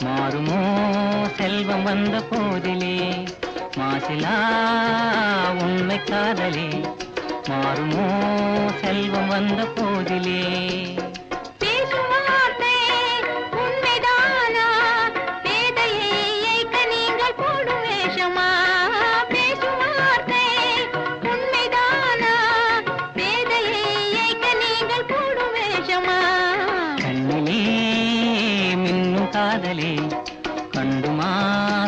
மாறுமோ செல்வம் வந்த போதிலே மாசிலா உண்மை காதலே மாறுமோ செல்வம் வந்த போதிலே காதலே கண்டுமா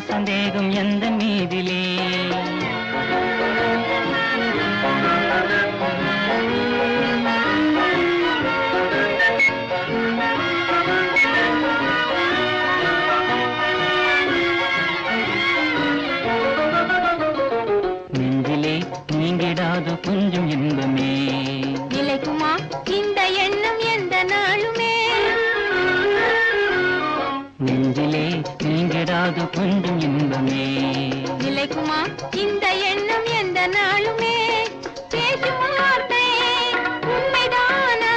சந்தேகம் எந்த மீதிலே நெஞ்சிலே நீங்கிடாத கொஞ்சம் இன்பமே நிலைக்குமா இந்த எண்ணம் எந்த நாளுமே நெஞ்சிலே நீங்கிடாது கொஞ்சம் இன்பமே நிலைக்குமா இந்த எண்ணம் எந்த நாளுமே பேசும் வார்த்தை உண்மைதானா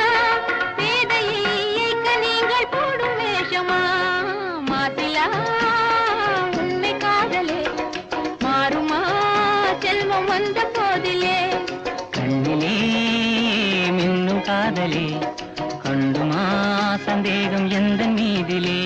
பேதையை ஏய்க்க நீங்கள் போடும் வேஷமா மாசிலா உண்மை காதலே மாறுமா செல்வம் வந்த போதிலே கண்ணிலே மின்னும் காதலே கண்டுமா சந்தேகம் எந்த மீதிலே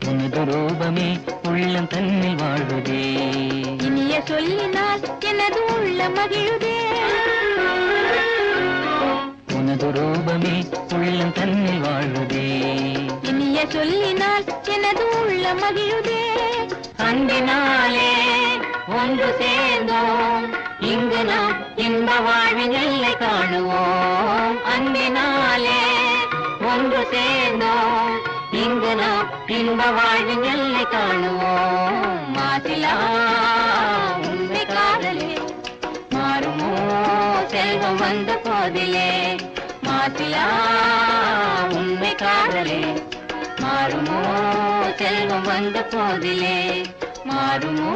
உனது ரூபமே உள்ளம் தன்னில் வாழ்வதே இனிய சொல்லினால் எனது உள்ள மகிழுதே உனது ரூபமே உள்ளம் தன்னில் வாழ்வதே இனிய சொல்லினால் எனது உள்ள மகிழுதே அன்பினாலே ஒன்று சேர்ந்தோம் இங்கு நாம் இன்ப வாழ்வின் எல்லை காணுவோம் அன்பினாலே ஒன்று சேர்ந்தோம் இங்கு நாம் இன்ப வாழ்வின் எல்லை காணுவோம் மாசிலா உண்மை காதலே மாறுமோ செல்வம் வந்த போதிலே மாசிலா உண்மை காதலே மாறுமோ செல்வம் வந்த போதிலே மாறுமோ